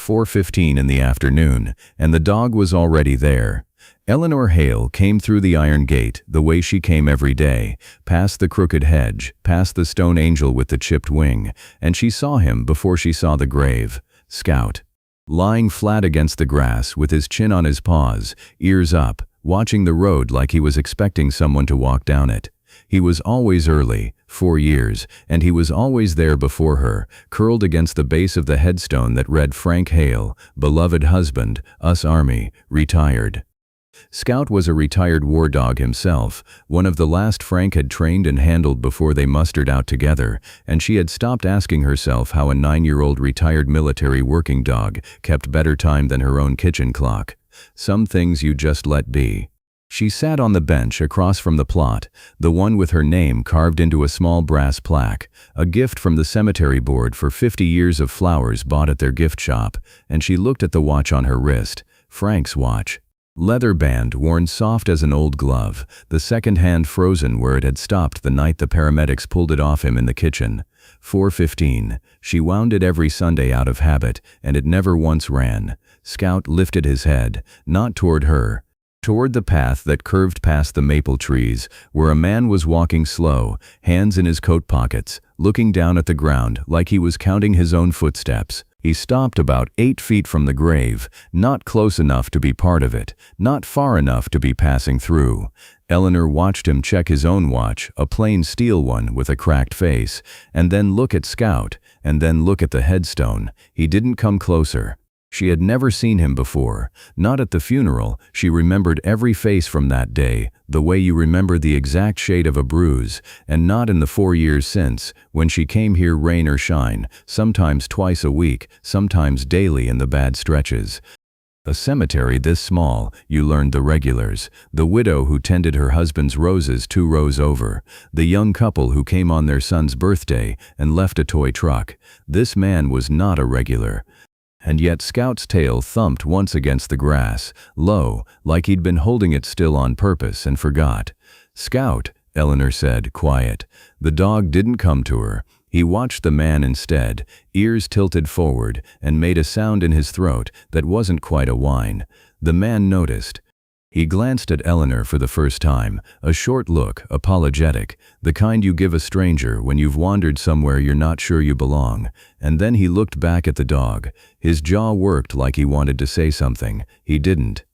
4:15 in the afternoon, and the dog was already there. Eleanor Hale came through the iron gate the way she came every day, past the crooked hedge, past the stone angel with the chipped wing, and she saw him before she saw the grave. Scout. Lying flat against the grass with his chin on his paws, ears up, watching the road like he was expecting someone to walk down it. He was always early, 4 years, and he was always there before her, curled against the base of the headstone that read Frank Hale, beloved husband, US Army, retired. Scout was a retired war dog himself, one of the last Frank had trained and handled before they mustered out together, and she had stopped asking herself how a 9-year-old retired military working dog kept better time than her own kitchen clock. Some things you just let be. She sat on the bench across from the plot, the one with her name carved into a small brass plaque, a gift from the cemetery board for 50 years of flowers bought at their gift shop, and she looked at the watch on her wrist, Frank's watch. Leather band worn soft as an old glove, the second hand frozen where it had stopped the night the paramedics pulled it off him in the kitchen. 4:15. She wound it every Sunday out of habit, and it never once ran. Scout lifted his head, not toward her, toward the path that curved past the maple trees, where a man was walking slow, hands in his coat pockets, looking down at the ground like he was counting his own footsteps. He stopped about 8 feet from the grave, not close enough to be part of it, not far enough to be passing through. Eleanor watched him check his own watch, a plain steel one with a cracked face, and then look at Scout, and then look at the headstone. He didn't come closer. She had never seen him before. Not at the funeral. She remembered every face from that day, the way you remember the exact shade of a bruise, and not in the 4 years since, when she came here rain or shine, sometimes twice a week, sometimes daily in the bad stretches. A cemetery this small, you learned the regulars, the widow who tended her husband's roses 2 rows over, the young couple who came on their son's birthday and left a toy truck. This man was not a regular. And yet Scout's tail thumped once against the grass, low, like he'd been holding it still on purpose and forgot. "Scout," Eleanor said, quiet. The dog didn't come to her. He watched the man instead, ears tilted forward, and made a sound in his throat that wasn't quite a whine. The man noticed. He glanced at Eleanor for the first time, a short look, apologetic, the kind you give a stranger when you've wandered somewhere you're not sure you belong, and then he looked back at the dog. His jaw worked like he wanted to say something. He didn't.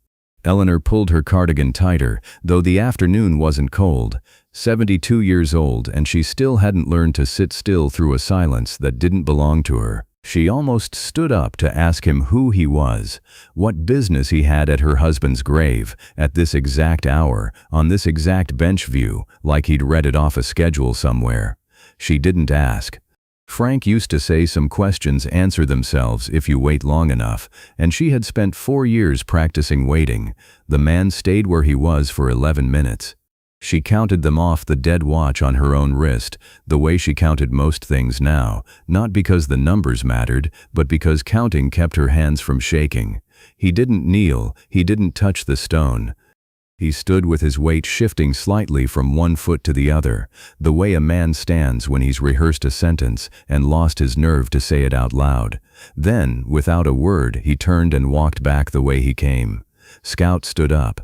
Eleanor pulled her cardigan tighter, though the afternoon wasn't cold. 72 years old, and she still hadn't learned to sit still through a silence that didn't belong to her. She almost stood up to ask him who he was, what business he had at her husband's grave, at this exact hour, on this exact bench view, like he'd read it off a schedule somewhere. She didn't ask. Frank used to say some questions answer themselves if you wait long enough, and she had spent 4 years practicing waiting. The man stayed where he was for 11 minutes. She counted them off the dead watch on her own wrist, the way she counted most things now, not because the numbers mattered, but because counting kept her hands from shaking. He didn't kneel, he didn't touch the stone. He stood with his weight shifting slightly from one foot to the other, the way a man stands when he's rehearsed a sentence and lost his nerve to say it out loud. Then, without a word, he turned and walked back the way he came. Scout stood up.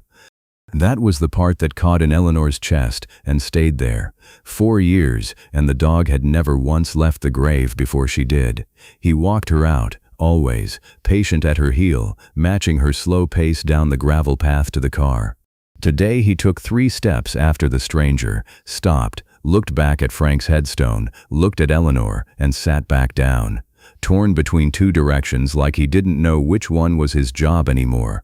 That was the part that caught in Eleanor's chest and stayed there. 4 years, and the dog had never once left the grave before she did. He walked her out, always, patient at her heel, matching her slow pace down the gravel path to the car. Today he took 3 steps after the stranger, stopped, looked back at Frank's headstone, looked at Eleanor, and sat back down, torn between 2 directions like he didn't know which one was his job anymore.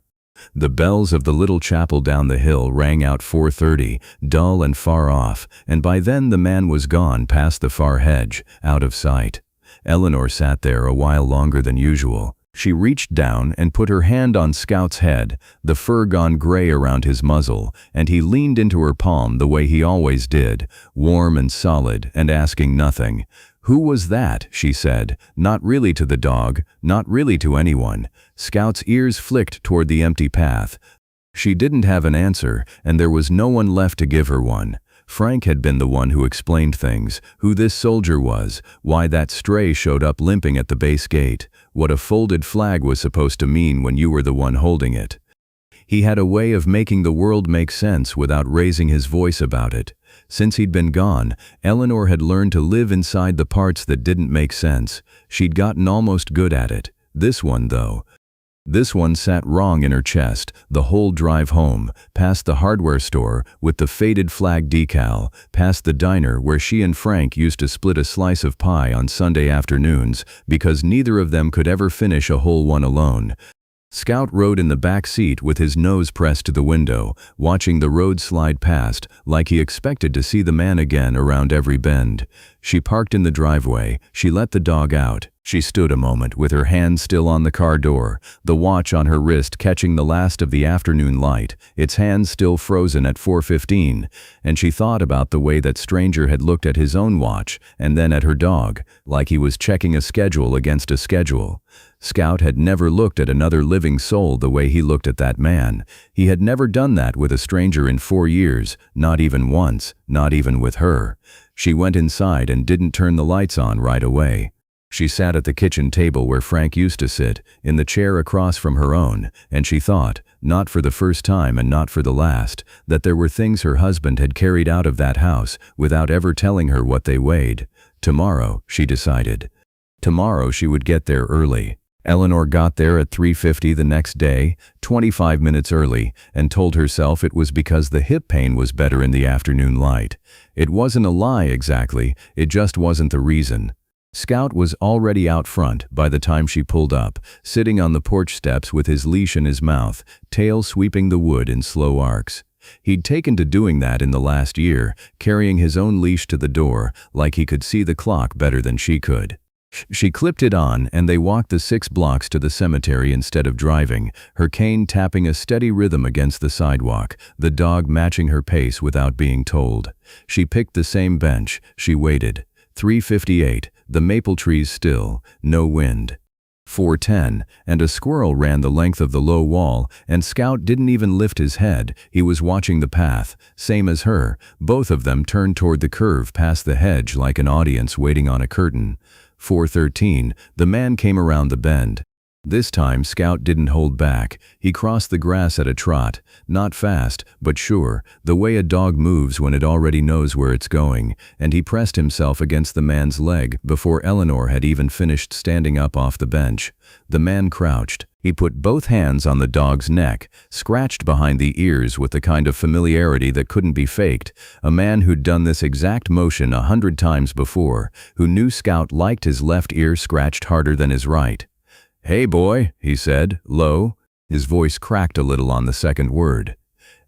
The bells of the little chapel down the hill rang out 4:30, dull and far off, and by then the man was gone past the far hedge, out of sight. Eleanor sat there a while longer than usual. She reached down and put her hand on Scout's head, the fur gone gray around his muzzle, and he leaned into her palm the way he always did, warm and solid and asking nothing. "Who was that?" she said, not really to the dog, not really to anyone. Scout's ears flicked toward the empty path. She didn't have an answer, and there was no one left to give her one. Frank had been the one who explained things, who this soldier was, why that stray showed up limping at the base gate. what a folded flag was supposed to mean when you were the one holding it. He had a way of making the world make sense without raising his voice about it. Since he'd been gone, Eleanor had learned to live inside the parts that didn't make sense. She'd gotten almost good at it. This one, though. This one sat wrong in her chest the whole drive home, past the hardware store with the faded flag decal, past the diner where she and Frank used to split a slice of pie on Sunday afternoons because neither of them could ever finish a whole one alone. Scout rode in the back seat with his nose pressed to the window, watching the road slide past like he expected to see the man again around every bend. She parked in the driveway. She let the dog out. She stood a moment with her hand still on the car door, the watch on her wrist catching the last of the afternoon light, its hands still frozen at 4:15, and she thought about the way that stranger had looked at his own watch and then at her dog, like he was checking a schedule against a schedule. Scout had never looked at another living soul the way he looked at that man. He had never done that with a stranger in 4 years, not even once, not even with her. She went inside and didn't turn the lights on right away. She sat at the kitchen table where Frank used to sit, in the chair across from her own, and she thought, not for the first time and not for the last, that there were things her husband had carried out of that house without ever telling her what they weighed. Tomorrow, she decided. Tomorrow she would get there early. Eleanor got there at 3:50 the next day, 25 minutes early, and told herself it was because the hip pain was better in the afternoon light. It wasn't a lie exactly, it just wasn't the reason. Scout was already out front by the time she pulled up, sitting on the porch steps with his leash in his mouth, tail sweeping the wood in slow arcs. He'd taken to doing that in the last year, carrying his own leash to the door, like he could see the clock better than she could. She clipped it on, and they walked the 6 blocks to the cemetery instead of driving, her cane tapping a steady rhythm against the sidewalk, the dog matching her pace without being told. She picked the same bench. She waited. 3:58, the maple trees still, no wind. 4:10, and a squirrel ran the length of the low wall, and Scout didn't even lift his head. He was watching the path, same as her. Both of them turned toward the curve past the hedge like an audience waiting on a curtain. 4:13, the man came around the bend. This time Scout didn't hold back. He crossed the grass at a trot, not fast, but sure, the way a dog moves when it already knows where it's going, and he pressed himself against the man's leg before Eleanor had even finished standing up off the bench. The man crouched. He put both hands on the dog's neck, scratched behind the ears with the kind of familiarity that couldn't be faked, a man who'd done this exact motion 100 times before, who knew Scout liked his left ear scratched harder than his right. "Hey, boy," he said, low. His voice cracked a little on the second word.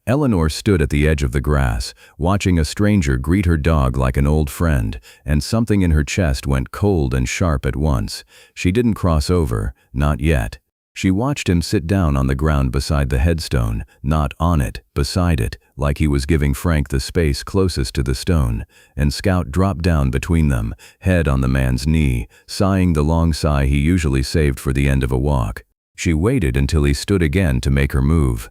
Eleanor stood at the edge of the grass, watching a stranger greet her dog like an old friend, and something in her chest went cold and sharp at once. She didn't cross over, not yet. She watched him sit down on the ground beside the headstone, not on it, beside it, like he was giving Frank the space closest to the stone, and Scout dropped down between them, head on the man's knee, sighing the long sigh he usually saved for the end of a walk. She waited until he stood again to make her move.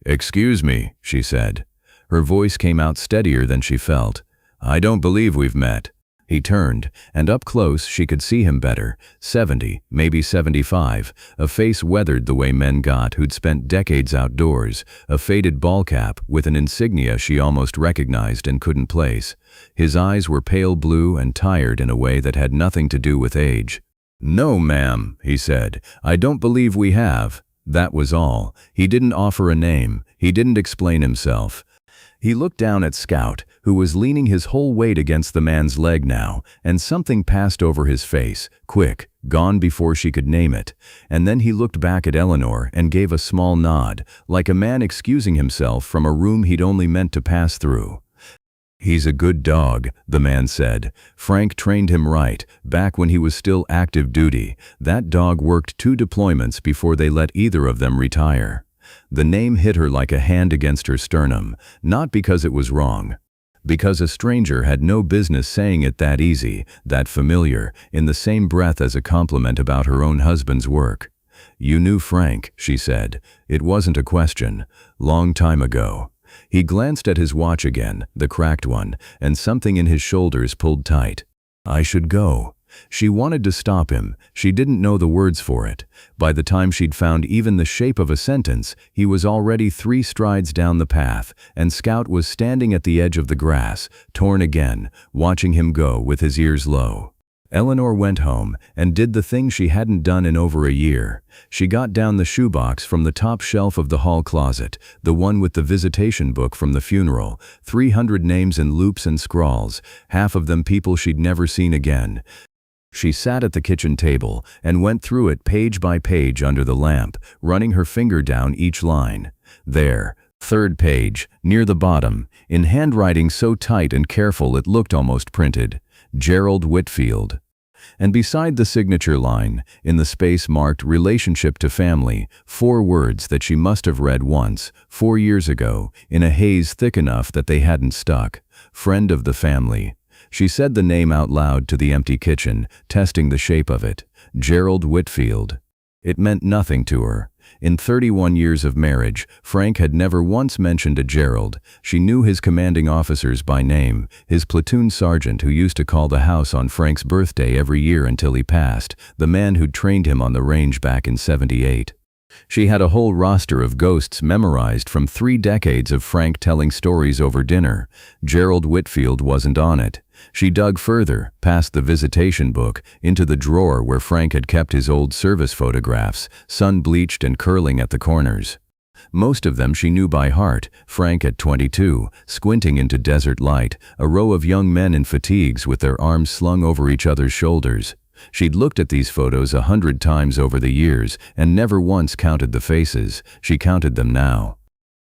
"Excuse me," she said. Her voice came out steadier than she felt. "I don't believe we've met." He turned, and up close she could see him better. 70, maybe 75, a face weathered the way men got who'd spent decades outdoors, a faded ball cap with an insignia she almost recognized and couldn't place. His eyes were pale blue and tired in a way that had nothing to do with age. "No, ma'am," he said, "I don't believe we have." That was all. He didn't offer a name. He didn't explain himself. He looked down at Scout, who was leaning his whole weight against the man's leg now, and something passed over his face, quick, gone before she could name it. And then he looked back at Eleanor and gave a small nod, like a man excusing himself from a room he'd only meant to pass through. "He's a good dog," the man said. "Frank trained him right, back when he was still active duty. That dog worked 2 deployments before they let either of them retire." The name hit her like a hand against her sternum, not because it was wrong. Because a stranger had no business saying it that easy, that familiar, in the same breath as a compliment about her own husband's work. "You knew Frank," she said. It wasn't a question. Long time ago. He glanced at his watch again, the cracked one, and something in his shoulders pulled tight. "I should go." She wanted to stop him. She didn't know the words for it. By the time she'd found even the shape of a sentence, he was already 3 strides down the path, and Scout was standing at the edge of the grass, torn again, watching him go with his ears low. Eleanor went home and did the thing she hadn't done in over a year. She got down the shoebox from the top shelf of the hall closet, the one with the visitation book from the funeral, 300 names in loops and scrawls, half of them people she'd never seen again. She sat at the kitchen table and went through it page by page under the lamp, running her finger down each line. There, 3rd page, near the bottom, in handwriting so tight and careful it looked almost printed. Gerald Whitfield. And beside the signature line, in the space marked relationship to family, 4 words that she must have read once, 4 years ago, in a haze thick enough that they hadn't stuck. Friend of the family. She said the name out loud to the empty kitchen, testing the shape of it. Gerald Whitfield. It meant nothing to her. In 31 years of marriage, Frank had never once mentioned a Gerald. She knew his commanding officers by name, his platoon sergeant who used to call the house on Frank's birthday every year until he passed, the man who'd trained him on the range back in '78. She had a whole roster of ghosts memorized from 3 decades of Frank telling stories over dinner. Gerald Whitfield wasn't on it. She dug further, past the visitation book, into the drawer where Frank had kept his old service photographs, sun-bleached and curling at the corners. Most of them she knew by heart. Frank at 22, squinting into desert light, a row of young men in fatigues with their arms slung over each other's shoulders. She'd looked at these photos 100 times over the years and never once counted the faces. She counted them now.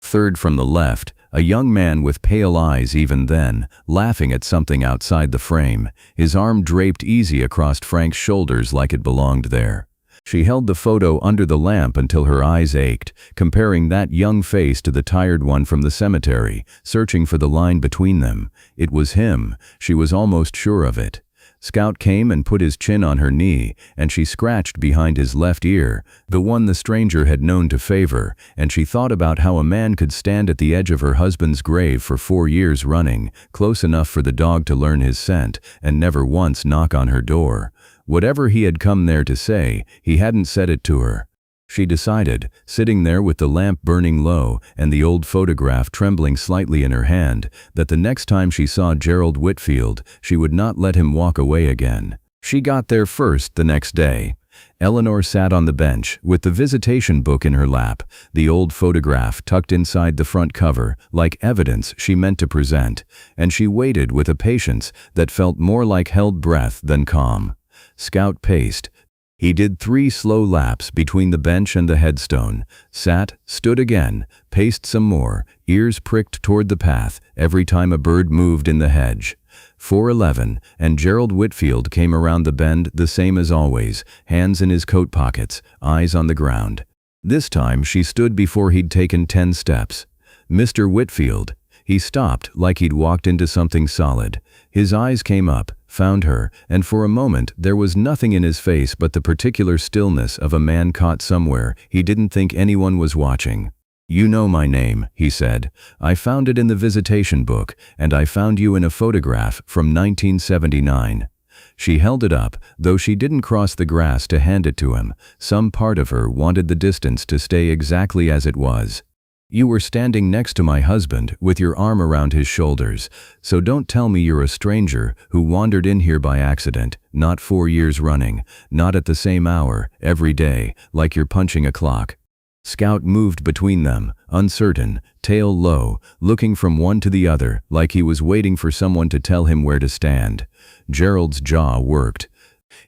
3rd from the left, a young man with pale eyes even then, laughing at something outside the frame, his arm draped easy across Frank's shoulders like it belonged there. She held the photo under the lamp until her eyes ached, comparing that young face to the tired one from the cemetery, searching for the line between them. It was him. She was almost sure of it. Scout came and put his chin on her knee, and she scratched behind his left ear, the one the stranger had known to favor, and she thought about how a man could stand at the edge of her husband's grave for 4 years running, close enough for the dog to learn his scent, and never once knock on her door. Whatever he had come there to say, he hadn't said it to her. She decided, sitting there with the lamp burning low and the old photograph trembling slightly in her hand, that the next time she saw Gerald Whitfield, she would not let him walk away again. She got there first the next day. Eleanor sat on the bench, with the visitation book in her lap, the old photograph tucked inside the front cover, like evidence she meant to present, and she waited with a patience that felt more like held breath than calm. Scout paced. He did 3 slow laps between the bench and the headstone, sat, stood again, paced some more, ears pricked toward the path every time a bird moved in the hedge. 4:11, and Gerald Whitfield came around the bend the same as always, hands in his coat pockets, eyes on the ground. This time she stood before he'd taken 10 steps. "Mr. Whitfield." He stopped like he'd walked into something solid. His eyes came up, found her, and for a moment there was nothing in his face but the particular stillness of a man caught somewhere he didn't think anyone was watching. "You know my name," he said. "I found it in the visitation book, and I found you in a photograph from 1979. She held it up, though she didn't cross the grass to hand it to him. Some part of her wanted the distance to stay exactly as it was. "You were standing next to my husband, with your arm around his shoulders, so don't tell me you're a stranger who wandered in here by accident, not 4 years running, not at the same hour, every day, like you're punching a clock." Scout moved between them, uncertain, tail low, looking from one to the other, like he was waiting for someone to tell him where to stand. Gerald's jaw worked.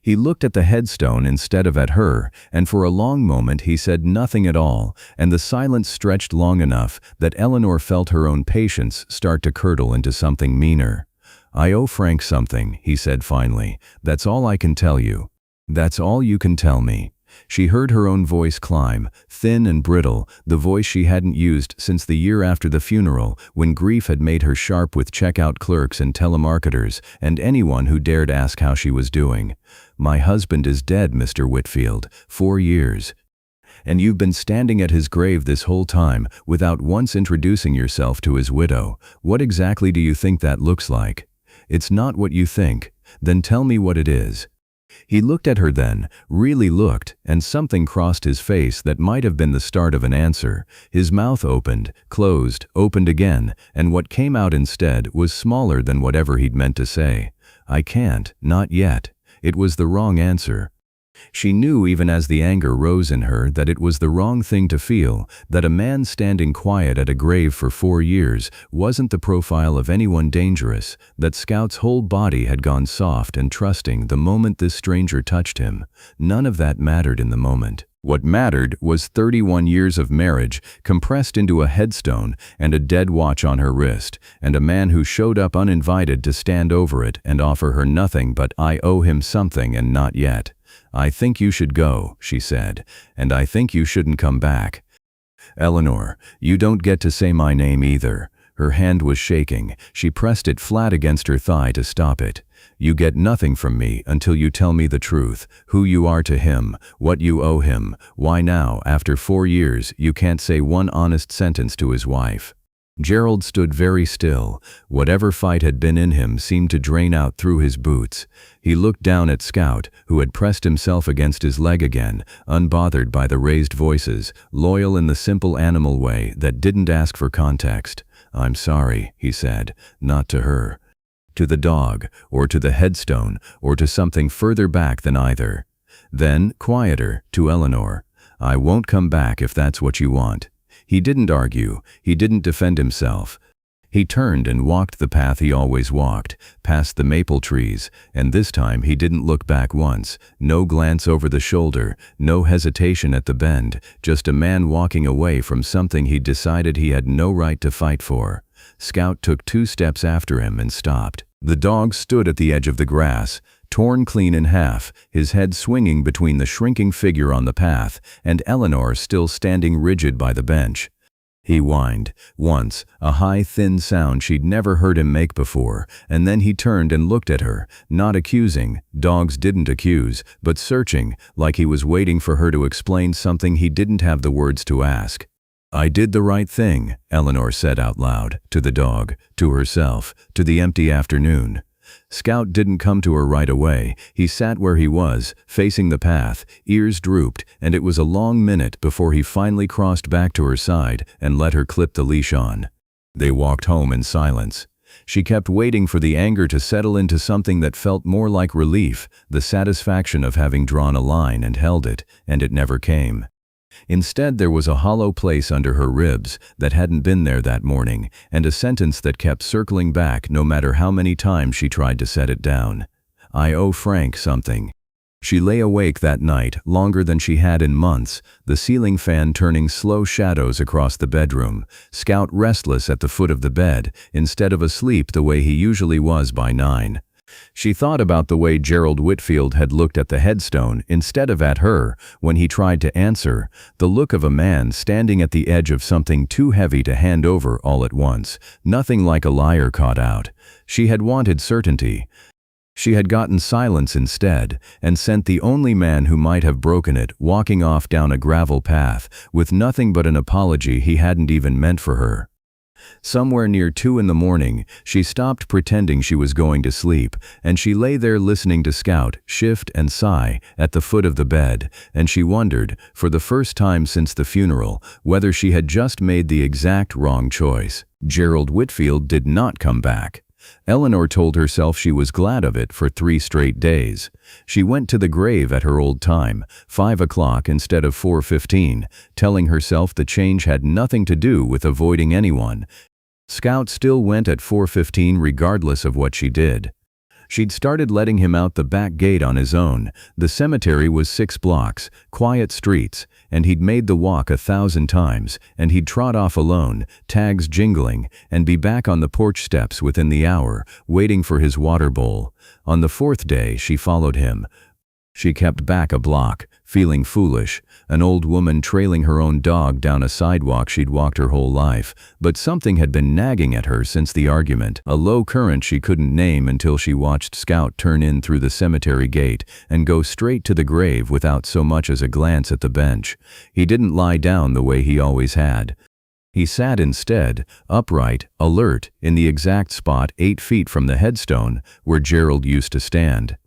He looked at the headstone instead of at her, and for a long moment he said nothing at all, and the silence stretched long enough that Eleanor felt her own patience start to curdle into something meaner. "I owe Frank something," he said finally. "That's all I can tell you. That's all you can tell me." She heard her own voice climb, thin and brittle, the voice she hadn't used since the year after the funeral, when grief had made her sharp with checkout clerks and telemarketers, and anyone who dared ask how she was doing. "My husband is dead, Mr. Whitfield, 4 years. And you've been standing at his grave this whole time, without once introducing yourself to his widow. What exactly do you think that looks like? It's not what you think. Then tell me what it is." He looked at her then, really looked, and something crossed his face that might have been the start of an answer. His mouth opened, closed, opened again, and what came out instead was smaller than whatever he'd meant to say. "I can't, not yet." It was the wrong answer. She knew even as the anger rose in her that it was the wrong thing to feel, that a man standing quiet at a grave for 4 years wasn't the profile of anyone dangerous, that Scout's whole body had gone soft and trusting the moment this stranger touched him. None of that mattered in the moment. What mattered was 31 years of marriage compressed into a headstone and a dead watch on her wrist, and a man who showed up uninvited to stand over it and offer her nothing but "I owe him something and not yet." "I think you should go," she said, "and I think you shouldn't come back." "Eleanor, you don't get to say my name either." Her hand was shaking. She pressed it flat against her thigh to stop it. "You get nothing from me until you tell me the truth, who you are to him, what you owe him, why now, after 4 years, you can't say one honest sentence to his wife." Gerald stood very still. Whatever fight had been in him seemed to drain out through his boots. He looked down at Scout, who had pressed himself against his leg again, unbothered by the raised voices, loyal in the simple animal way that didn't ask for context. "I'm sorry," he said, "not to her. To the dog, or to the headstone, or to something further back than either." Then, quieter, to Eleanor, "I won't come back if that's what you want." He didn't argue. He didn't defend himself. He turned and walked the path he always walked, past the maple trees, and this time he didn't look back once. No glance over the shoulder, no hesitation at the bend, just a man walking away from something he'd decided he had no right to fight for. Scout took 2 steps after him and stopped. The dog stood at the edge of the grass, torn clean in half, his head swinging between the shrinking figure on the path and Eleanor still standing rigid by the bench. He whined, once, a high, thin sound she'd never heard him make before, and then he turned and looked at her, not accusing, dogs didn't accuse, but searching, like he was waiting for her to explain something he didn't have the words to ask. "I did the right thing," Eleanor said out loud, to the dog, to herself, to the empty afternoon. Scout didn't come to her right away. He sat where he was, facing the path, ears drooped, and it was a long minute before he finally crossed back to her side and let her clip the leash on. They walked home in silence. She kept waiting for the anger to settle into something that felt more like relief, the satisfaction of having drawn a line and held it, and it never came. Instead, there was a hollow place under her ribs that hadn't been there that morning, and a sentence that kept circling back no matter how many times she tried to set it down. "I owe Frank something." She lay awake that night, longer than she had in months, the ceiling fan turning slow shadows across the bedroom, Scout restless at the foot of the bed, instead of asleep the way he usually was by 9. She thought about the way Gerald Whitfield had looked at the headstone instead of at her when he tried to answer, the look of a man standing at the edge of something too heavy to hand over all at once, nothing like a liar caught out. She had wanted certainty. She had gotten silence instead, and sent the only man who might have broken it walking off down a gravel path, with nothing but an apology he hadn't even meant for her. Somewhere near 2 in the morning, she stopped pretending she was going to sleep, and she lay there listening to Scout shift and sigh at the foot of the bed, and she wondered, for the first time since the funeral, whether she had just made the exact wrong choice. Gerald Whitfield did not come back. Eleanor told herself she was glad of it for 3 straight days. She went to the grave at her old time, 5 o'clock instead of 4:15, telling herself the change had nothing to do with avoiding anyone. Scout still went at 4:15 regardless of what she did. She'd started letting him out the back gate on his own. The cemetery was 6 blocks, quiet streets, and he'd made the walk 1,000 times, and he'd trot off alone, tags jingling, and be back on the porch steps within the hour, waiting for his water bowl. On the 4th day, she followed him. She kept back a block, feeling foolish, an old woman trailing her own dog down a sidewalk she'd walked her whole life, but something had been nagging at her since the argument, a low current she couldn't name until she watched Scout turn in through the cemetery gate and go straight to the grave without so much as a glance at the bench. He didn't lie down the way he always had. He sat instead, upright, alert, in the exact spot 8 feet from the headstone where Gerald used to stand.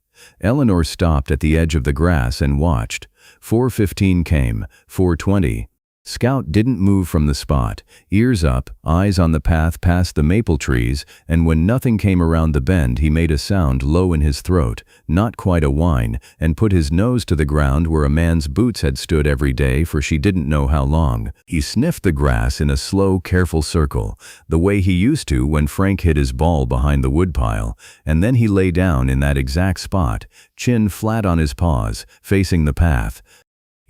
Eleanor stopped at the edge of the grass and watched. 4:15 came, 4:20. Scout didn't move from the spot, ears up, eyes on the path past the maple trees, and when nothing came around the bend he made a sound low in his throat, not quite a whine, and put his nose to the ground where a man's boots had stood every day for she didn't know how long. He sniffed the grass in a slow, careful circle, the way he used to when Frank hid his ball behind the woodpile, and then he lay down in that exact spot, chin flat on his paws, facing the path.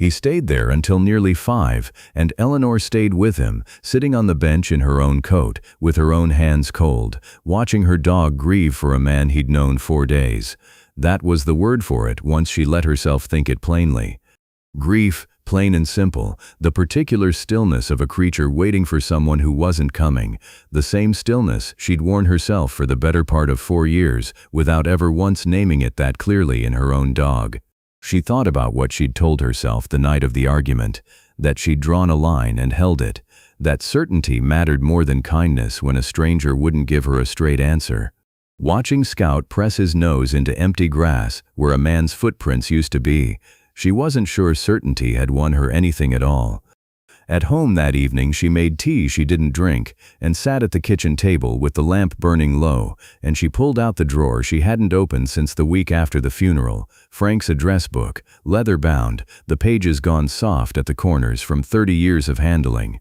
He stayed there until nearly 5, and Eleanor stayed with him, sitting on the bench in her own coat, with her own hands cold, watching her dog grieve for a man he'd known 4 days. That was the word for it once she let herself think it plainly. Grief, plain and simple, the particular stillness of a creature waiting for someone who wasn't coming, the same stillness she'd worn herself for the better part of 4 years, without ever once naming it that clearly in her own dog. She thought about what she'd told herself the night of the argument, that she'd drawn a line and held it, that certainty mattered more than kindness when a stranger wouldn't give her a straight answer. Watching Scout press his nose into empty grass where a man's footprints used to be, she wasn't sure certainty had won her anything at all. At home that evening she made tea she didn't drink and sat at the kitchen table with the lamp burning low, and she pulled out the drawer she hadn't opened since the week after the funeral, Frank's address book, leather-bound, the pages gone soft at the corners from 30 years of handling.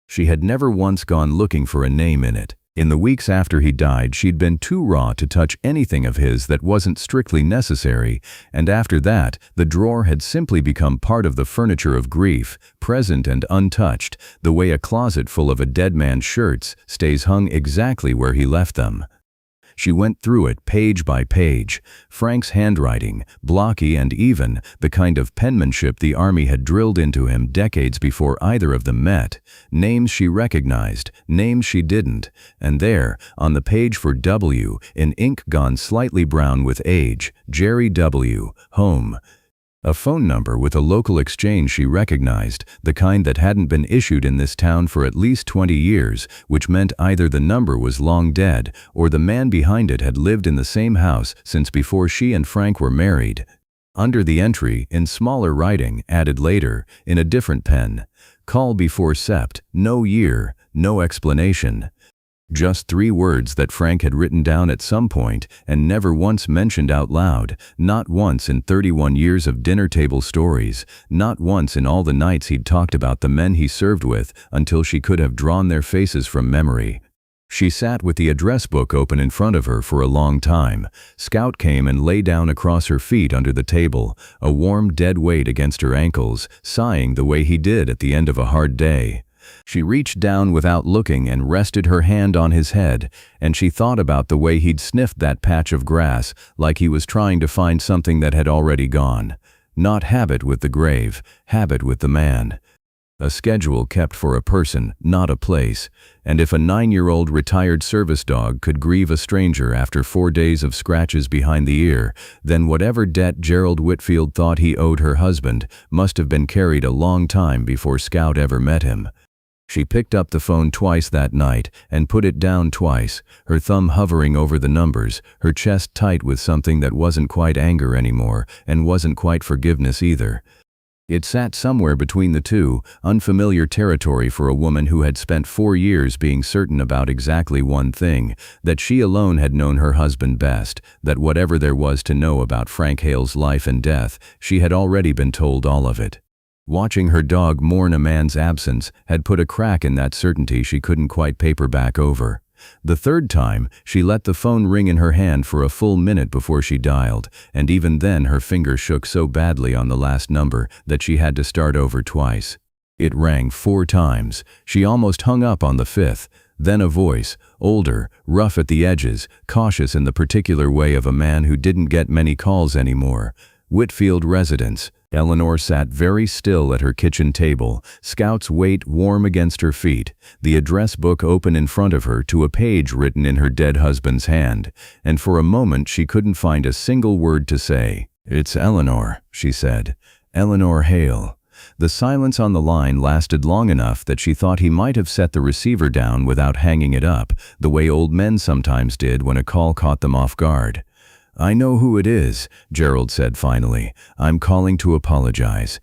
She had never once gone looking for a name in it. In the weeks after he died, she'd been too raw to touch anything of his that wasn't strictly necessary, and after that, the drawer had simply become part of the furniture of grief, present and untouched, the way a closet full of a dead man's shirts stays hung exactly where he left them. She went through it page by page. Frank's handwriting, blocky and even, the kind of penmanship the army had drilled into him decades before either of them met. Names she recognized, names she didn't. And there, on the page for W, in ink gone slightly brown with age, Jerry W., home. A phone number with a local exchange she recognized, the kind that hadn't been issued in this town for at least 20 years, which meant either the number was long dead or the man behind it had lived in the same house since before she and Frank were married. Under the entry, in smaller writing, added later, in a different pen, call before sept, no year, no explanation. Just 3 words that Frank had written down at some point and never once mentioned out loud, not once in 31 years of dinner table stories, not once in all the nights he'd talked about the men he served with until she could have drawn their faces from memory. She sat with the address book open in front of her for a long time. Scout came and lay down across her feet under the table, a warm dead weight against her ankles, sighing the way he did at the end of a hard day. She reached down without looking and rested her hand on his head, and she thought about the way he'd sniffed that patch of grass like he was trying to find something that had already gone. Not habit with the grave, habit with the man. A schedule kept for a person, not a place, and if a 9-year-old retired service dog could grieve a stranger after 4 days of scratches behind the ear, then whatever debt Gerald Whitfield thought he owed her husband must have been carried a long time before Scout ever met him. She picked up the phone twice that night and put it down twice, her thumb hovering over the numbers, her chest tight with something that wasn't quite anger anymore and wasn't quite forgiveness either. It sat somewhere between the two, unfamiliar territory for a woman who had spent 4 years being certain about exactly one thing, that she alone had known her husband best, that whatever there was to know about Frank Hale's life and death, she had already been told all of it. Watching her dog mourn a man's absence had put a crack in that certainty she couldn't quite paper back over. The third time, she let the phone ring in her hand for a full minute before she dialed, and even then her finger shook so badly on the last number that she had to start over twice. It rang 4 times. She almost hung up on the 5th. Then a voice, older, rough at the edges, cautious in the particular way of a man who didn't get many calls anymore. Whitfield residence. Eleanor sat very still at her kitchen table, Scout's weight warm against her feet, the address book open in front of her to a page written in her dead husband's hand, and for a moment she couldn't find a single word to say. "It's Eleanor," she said. "Eleanor Hale." The silence on the line lasted long enough that she thought he might have set the receiver down without hanging it up, the way old men sometimes did when a call caught them off guard. "I know who it is," Gerald said finally. "I'm calling to apologize."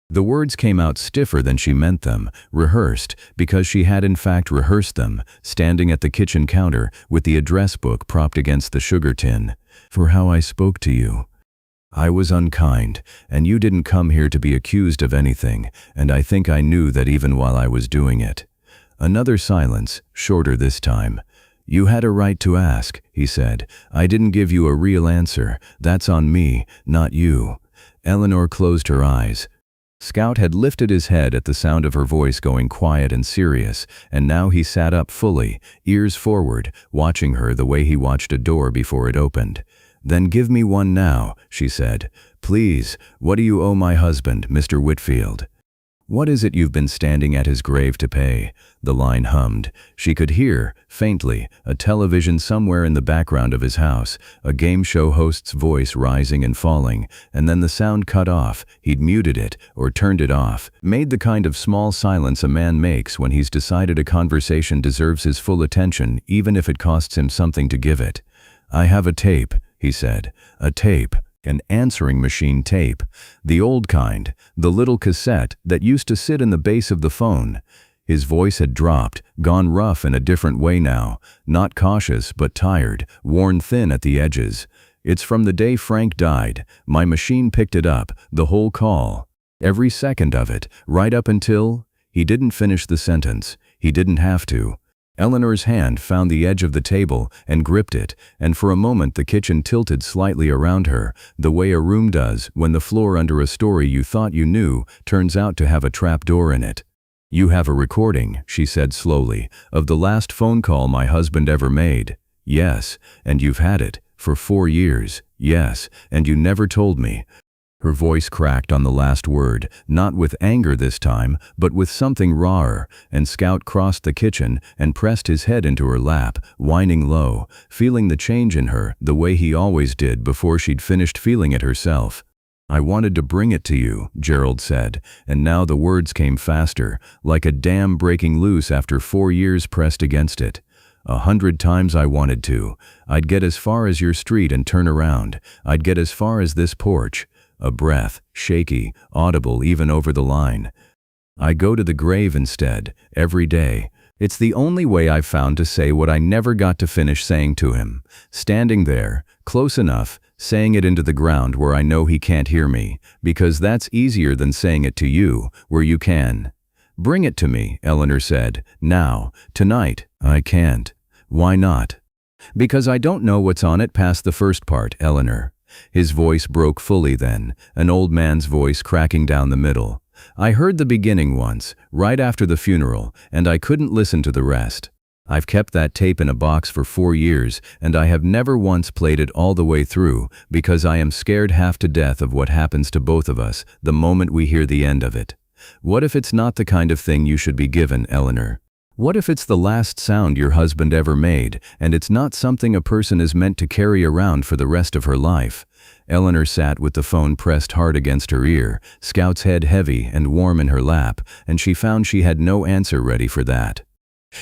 The words came out stiffer than she meant them, rehearsed, because she had in fact rehearsed them, standing at the kitchen counter with the address book propped against the sugar tin. "For how I spoke to you. I was unkind, and you didn't come here to be accused of anything, and I think I knew that even while I was doing it." Another silence, shorter this time. "You had a right to ask," he said. "I didn't give you a real answer. That's on me, not you." Eleanor closed her eyes. Scout had lifted his head at the sound of her voice going quiet and serious, and now he sat up fully, ears forward, watching her the way he watched a door before it opened. "Then give me one now," she said. "Please, what do you owe my husband, Mr. Whitfield?" "What is it you've been standing at his grave to pay?" The line hummed. She could hear, faintly, a television somewhere in the background of his house, a game show host's voice rising and falling, and then the sound cut off. He'd muted it, or turned it off, made the kind of small silence a man makes when he's decided a conversation deserves his full attention, even if it costs him something to give it. "I have a tape," he said. "A tape. An answering machine tape. The old kind, the little cassette that used to sit in the base of the phone." His voice had dropped, gone rough in a different way now, not cautious but tired, worn thin at the edges. "It's from the day Frank died. My machine picked it up, the whole call. Every second of it, right up until—" He didn't finish the sentence. He didn't have to. Eleanor's hand found the edge of the table and gripped it, and for a moment the kitchen tilted slightly around her, the way a room does when the floor under a story you thought you knew turns out to have a trap door in it. "You have a recording," she said slowly, "of the last phone call my husband ever made." "Yes, and you've had it for 4 years. Yes, and you never told me." Her voice cracked on the last word, not with anger this time, but with something rawer, and Scout crossed the kitchen and pressed his head into her lap, whining low, feeling the change in her the way he always did before she'd finished feeling it herself. "I wanted to bring it to you," Gerald said, and now the words came faster, like a dam breaking loose after 4 years pressed against it. 100 times I wanted to. I'd get as far as your street and turn around. I'd get as far as this porch." A breath, shaky, audible even over the line. "I go to the grave instead, every day. It's the only way I've found to say what I never got to finish saying to him. Standing there, close enough, saying it into the ground where I know he can't hear me, because that's easier than saying it to you, where you can." "Bring it to me," Eleanor said. "Now, tonight." "I can't." "Why not?" "Because I don't know what's on it past the first part, Eleanor." His voice broke fully then, an old man's voice cracking down the middle. "I heard the beginning once, right after the funeral, and I couldn't listen to the rest. I've kept that tape in a box for 4 years, and I have never once played it all the way through, because I am scared half to death of what happens to both of us the moment we hear the end of it. What if it's not the kind of thing you should be given, Eleanor? What if it's the last sound your husband ever made, and it's not something a person is meant to carry around for the rest of her life?" Eleanor sat with the phone pressed hard against her ear, Scout's head heavy and warm in her lap, and she found she had no answer ready for that.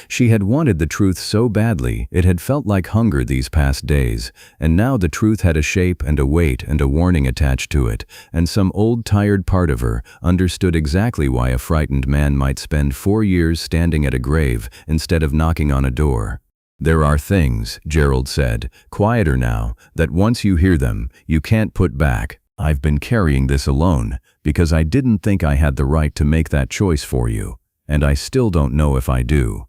She had wanted the truth so badly, it had felt like hunger these past days, and now the truth had a shape and a weight and a warning attached to it, and some old tired part of her understood exactly why a frightened man might spend 4 years standing at a grave instead of knocking on a door. "There are things," Gerald said, quieter now, "that once you hear them, you can't put back. I've been carrying this alone, because I didn't think I had the right to make that choice for you, and I still don't know if I do."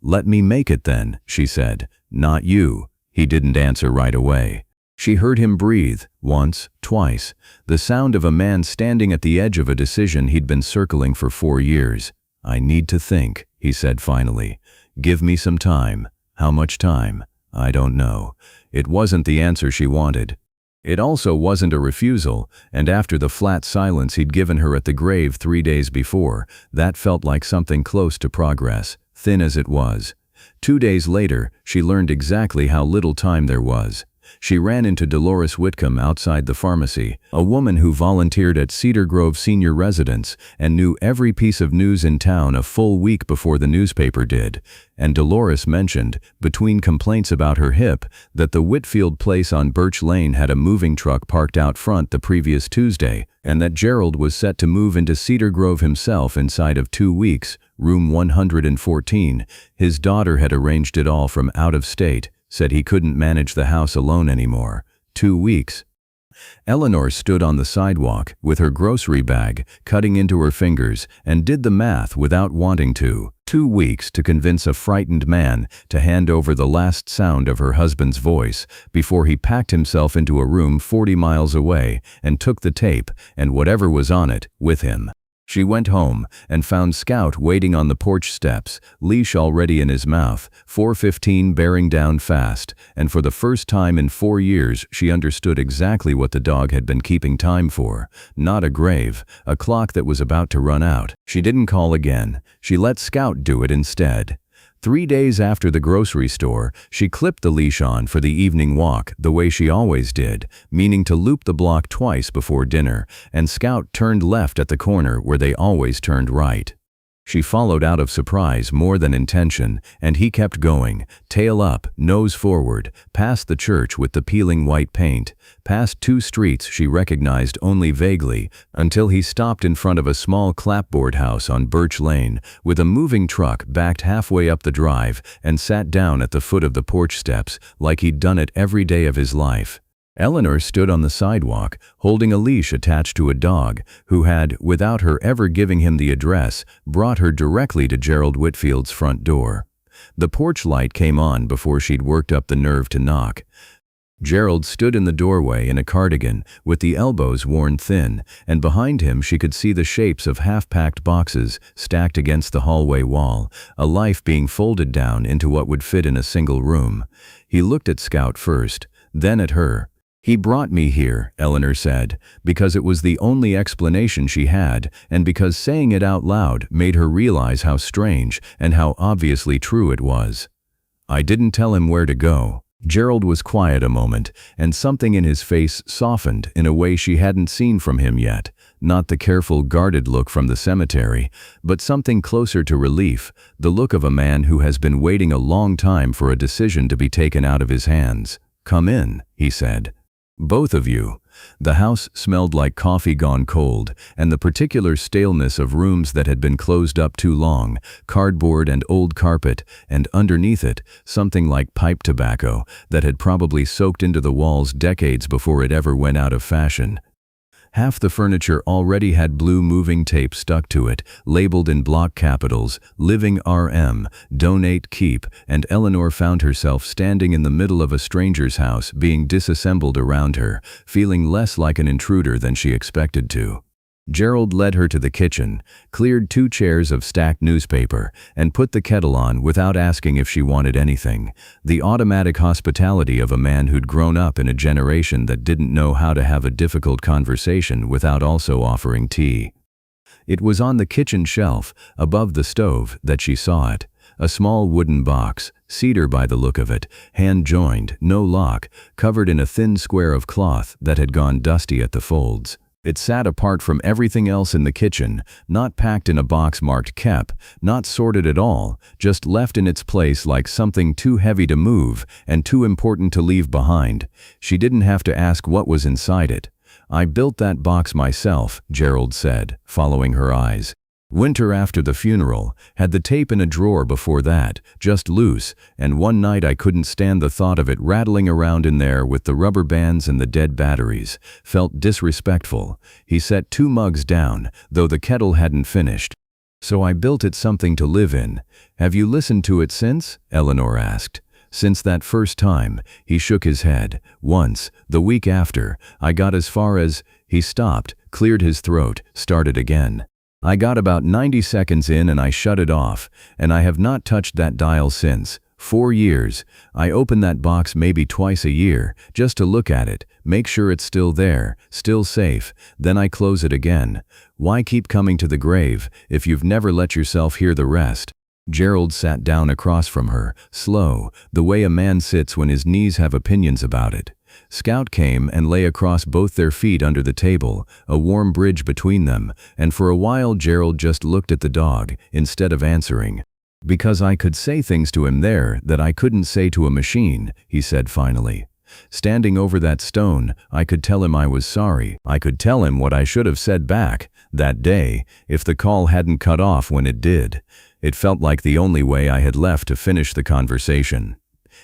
"Let me make it then," she said. "Not you." He didn't answer right away. She heard him breathe, once, twice, the sound of a man standing at the edge of a decision he'd been circling for 4 years. "I need to think," he said finally. "Give me some time." How much time? I don't know. It wasn't the answer she wanted. It also wasn't a refusal, and after the flat silence he'd given her at the grave 3 days before, that felt like something close to progress, thin as it was. 2 days later, she learned exactly how little time there was. she ran into Dolores Whitcomb outside the pharmacy, a woman who volunteered at Cedar Grove Senior Residence and knew every piece of news in town a full week before the newspaper did. And Dolores mentioned, between complaints about her hip, that the Whitfield place on Birch Lane had a moving truck parked out front the previous Tuesday, and that Gerald was set to move into Cedar Grove himself inside of 2 weeks, room 114. His daughter had arranged it all from out of state, said he couldn't manage the house alone anymore. 2 weeks. Eleanor stood on the sidewalk with her grocery bag, cutting into her fingers, and did the math without wanting to. 2 weeks to convince a frightened man to hand over the last sound of her husband's voice before he packed himself into a room 40 miles away and took the tape and whatever was on it with him. She went home and found Scout waiting on the porch steps, leash already in his mouth, 4:15 bearing down fast, and for the first time in 4 years she understood exactly what the dog had been keeping time for. Not a grave, a clock that was about to run out. She didn't call again. She let Scout do it instead. 3 days after the grocery store, she clipped the leash on for the evening walk the way she always did, meaning to loop the block twice before dinner, and Scout turned left at the corner where they always turned right. She followed out of surprise more than intention, and he kept going, tail up, nose forward, past the church with the peeling white paint, past 2 streets she recognized only vaguely, until he stopped in front of a small clapboard house on Birch Lane, with a moving truck backed halfway up the drive, and sat down at the foot of the porch steps, like he'd done it every day of his life. Eleanor stood on the sidewalk, holding a leash attached to a dog, who had, without her ever giving him the address, brought her directly to Gerald Whitfield's front door. The porch light came on before she'd worked up the nerve to knock. Gerald stood in the doorway in a cardigan, with the elbows worn thin, and behind him she could see the shapes of half-packed boxes stacked against the hallway wall, a life being folded down into what would fit in a single room. He looked at Scout first, then at her. "He brought me here," Eleanor said, because it was the only explanation she had, and because saying it out loud made her realize how strange and how obviously true it was. "I didn't tell him where to go." Gerald was quiet a moment, and something in his face softened in a way she hadn't seen from him yet. Not the careful, guarded look from the cemetery, but something closer to relief, the look of a man who has been waiting a long time for a decision to be taken out of his hands. "Come in," he said. "Both of you." The house smelled like coffee gone cold, and the particular staleness of rooms that had been closed up too long, cardboard and old carpet, and underneath it, something like pipe tobacco that had probably soaked into the walls decades before it ever went out of fashion. Half the furniture already had blue moving tape stuck to it, labeled in block capitals, "Living RM, Donate Keep," and Eleanor found herself standing in the middle of a stranger's house being disassembled around her, feeling less like an intruder than she expected to. Gerald led her to the kitchen, cleared 2 chairs of stacked newspaper, and put the kettle on without asking if she wanted anything. The automatic hospitality of a man who'd grown up in a generation that didn't know how to have a difficult conversation without also offering tea. It was on the kitchen shelf, above the stove, that she saw it. A small wooden box, cedar by the look of it, hand-joined, no lock, covered in a thin square of cloth that had gone dusty at the folds. It sat apart from everything else in the kitchen, not packed in a box marked "Kep," not sorted at all, just left in its place like something too heavy to move and too important to leave behind. She didn't have to ask what was inside it. "I built that box myself," Gerald said, following her eyes. "Winter after the funeral, had the tape in a drawer before that, just loose, and one night I couldn't stand the thought of it rattling around in there with the rubber bands and the dead batteries. Felt disrespectful." He set 2 mugs down, though the kettle hadn't finished. "So I built it something to live in. Have you listened to it since?" Eleanor asked. "Since that first time," he shook his head. "Once, the week after, I got as far as—" He stopped, cleared his throat, started again. "I got about 90 seconds in and I shut it off, and I have not touched that dial since. 4 years. I open that box maybe twice a year, just to look at it, make sure it's still there, still safe, then I close it again. Why keep coming to the grave if you've never let yourself hear the rest?" Gerald sat down across from her, slow, the way a man sits when his knees have opinions about it. Scout came and lay across both their feet under the table, a warm bridge between them, and for a while Gerald just looked at the dog, instead of answering. "Because I could say things to him there that I couldn't say to a machine," he said finally. "Standing over that stone, I could tell him I was sorry. I could tell him what I should have said back, that day, if the call hadn't cut off when it did. It felt like the only way I had left to finish the conversation."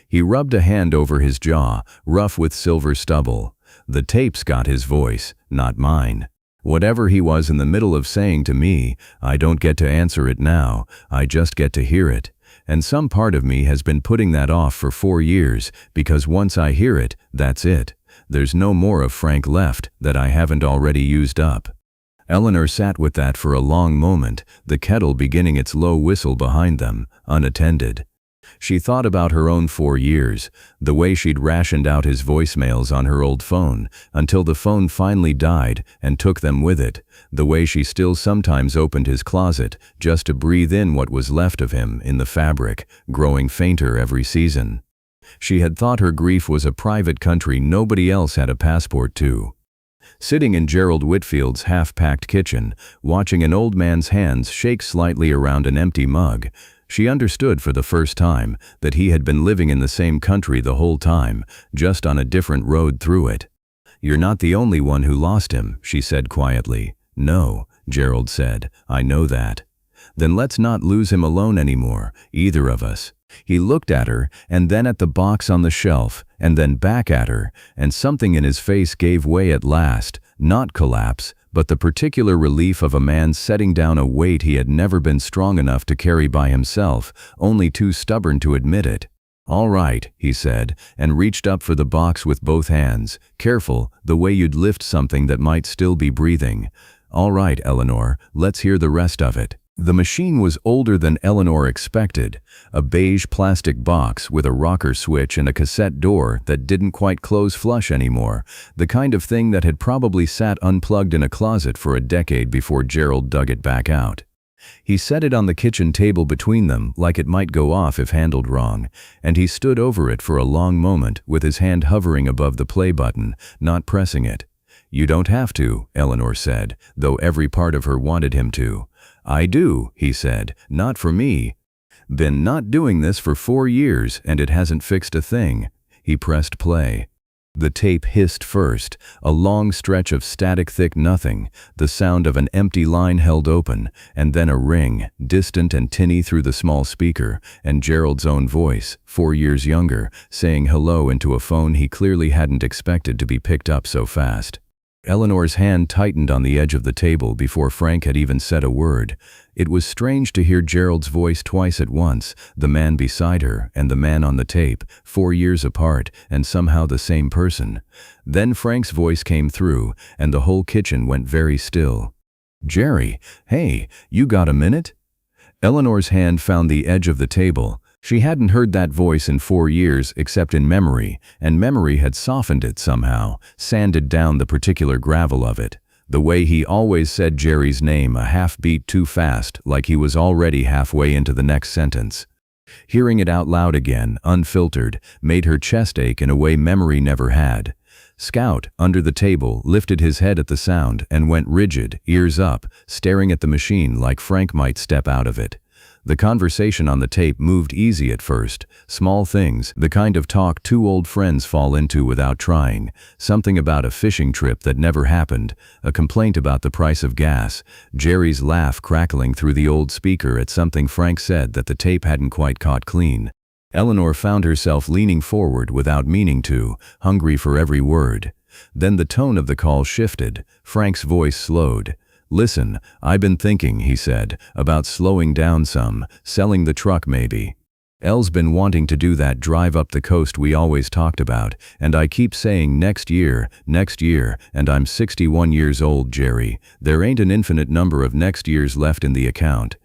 He rubbed a hand over his jaw, rough with silver stubble. "The tape's got his voice, not mine. Whatever he was in the middle of saying to me, I don't get to answer it now, I just get to hear it. And some part of me has been putting that off for 4 years, because once I hear it, that's it. There's no more of Frank left that I haven't already used up." Eleanor sat with that for a long moment, the kettle beginning its low whistle behind them, unattended. She thought about her own 4 years, the way she'd rationed out his voicemails on her old phone, until the phone finally died and took them with it, the way she still sometimes opened his closet just to breathe in what was left of him in the fabric, growing fainter every season. She had thought her grief was a private country nobody else had a passport to. Sitting in Gerald Whitfield's half-packed kitchen, watching an old man's hands shake slightly around an empty mug, she understood for the first time that he had been living in the same country the whole time, just on a different road through it. "You're not the only one who lost him," she said quietly. "No," Gerald said, "I know that." "Then let's not lose him alone anymore, either of us." He looked at her, and then at the box on the shelf, and then back at her, and something in his face gave way at last, not collapse, but the particular relief of a man setting down a weight he had never been strong enough to carry by himself, only too stubborn to admit it. "All right," he said, and reached up for the box with both hands, careful, the way you'd lift something that might still be breathing. "All right, Eleanor, let's hear the rest of it." The machine was older than Eleanor expected, a beige plastic box with a rocker switch and a cassette door that didn't quite close flush anymore, the kind of thing that had probably sat unplugged in a closet for a decade before Gerald dug it back out. He set it on the kitchen table between them like it might go off if handled wrong, and he stood over it for a long moment with his hand hovering above the play button, not pressing it. "You don't have to," Eleanor said, though every part of her wanted him to. "I do," he said, "not for me. Been not doing this for 4 years and it hasn't fixed a thing." He pressed play. The tape hissed first, a long stretch of static thick nothing, the sound of an empty line held open, and then a ring, distant and tinny through the small speaker, and Gerald's own voice, 4 years younger, saying hello into a phone he clearly hadn't expected to be picked up so fast. Eleanor's hand tightened on the edge of the table before Frank had even said a word. It was strange to hear Gerald's voice twice at once, the man beside her and the man on the tape, 4 years apart and somehow the same person. Then Frank's voice came through, and the whole kitchen went very still. "Jerry, hey, you got a minute?" Eleanor's hand found the edge of the table. She hadn't heard that voice in 4 years except in memory, and memory had softened it somehow, sanded down the particular gravel of it. The way he always said Jerry's name a half beat too fast, like he was already halfway into the next sentence. Hearing it out loud again, unfiltered, made her chest ache in a way memory never had. Scout, under the table, lifted his head at the sound and went rigid, ears up, staring at the machine like Frank might step out of it. The conversation on the tape moved easy at first, small things, the kind of talk 2 old friends fall into without trying, something about a fishing trip that never happened, a complaint about the price of gas, Jerry's laugh crackling through the old speaker at something Frank said that the tape hadn't quite caught clean. Eleanor found herself leaning forward without meaning to, hungry for every word. Then the tone of the call shifted, Frank's voice slowed. "Listen, I've been thinking," he said, "about slowing down some, selling the truck maybe. Elle's been wanting to do that drive up the coast we always talked about, and I keep saying next year, and I'm 61 years old, Jerry. There ain't an infinite number of next years left in the account."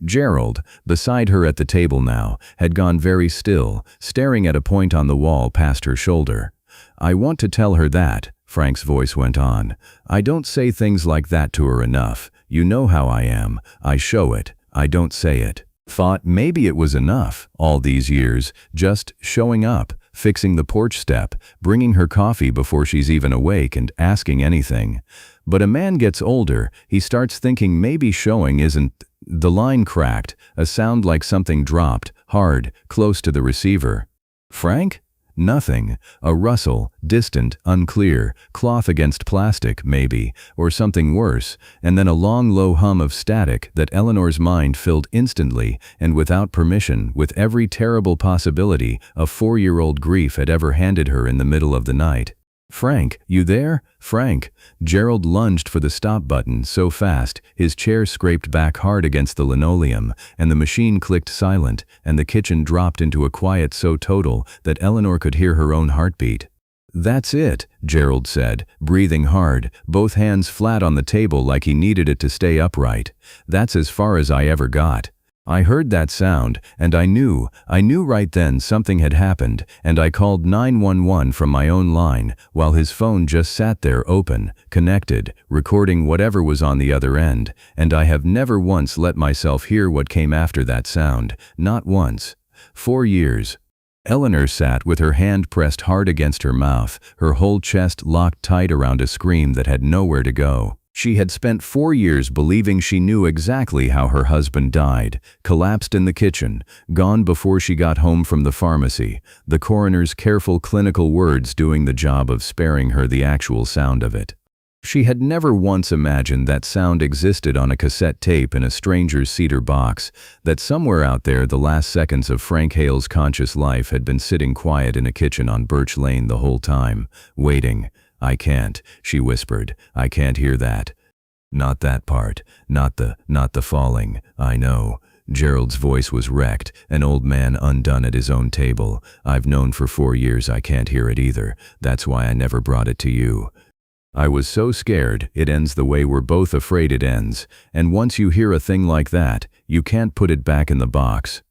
Gerald, beside her at the table now, had gone very still, staring at a point on the wall past her shoulder. "I want to tell her that," Frank's voice went on. "I don't say things like that to her enough. You know how I am. I show it. I don't say it." Thought maybe it was enough, all these years, just showing up, fixing the porch step, bringing her coffee before she's even awake and asking anything. But a man gets older, he starts thinking maybe showing isn't. The line cracked, a sound like something dropped, hard, close to the receiver. Frank? Nothing. A rustle, distant, unclear, cloth against plastic, maybe, or something worse, and then a long low hum of static that Eleanor's mind filled instantly and without permission with every terrible possibility a 4-year-old grief had ever handed her in the middle of the night. Frank, you there? Frank. Gerald lunged for the stop button so fast, his chair scraped back hard against the linoleum, and the machine clicked silent, and the kitchen dropped into a quiet so total that Eleanor could hear her own heartbeat. "That's it," Gerald said, breathing hard, both hands flat on the table like he needed it to stay upright. "That's as far as I ever got. I heard that sound, and I knew right then something had happened, and I called 911 from my own line, while his phone just sat there open, connected, recording whatever was on the other end, and I have never once let myself hear what came after that sound, not once. 4 years. Eleanor sat with her hand pressed hard against her mouth, her whole chest locked tight around a scream that had nowhere to go. She had spent 4 years believing she knew exactly how her husband died, collapsed in the kitchen, gone before she got home from the pharmacy, the coroner's careful clinical words doing the job of sparing her the actual sound of it. She had never once imagined that sound existed on a cassette tape in a stranger's cedar box, that somewhere out there the last seconds of Frank Hale's conscious life had been sitting quiet in a kitchen on Birch Lane the whole time, waiting. "I can't," she whispered. "I can't hear that. Not that part. Not the falling. I know." Gerald's voice was wrecked, an old man undone at his own table. "I've known for 4 years I can't hear it either. That's why I never brought it to you. I was so scared. It ends the way we're both afraid it ends. And once you hear a thing like that, you can't put it back in the box.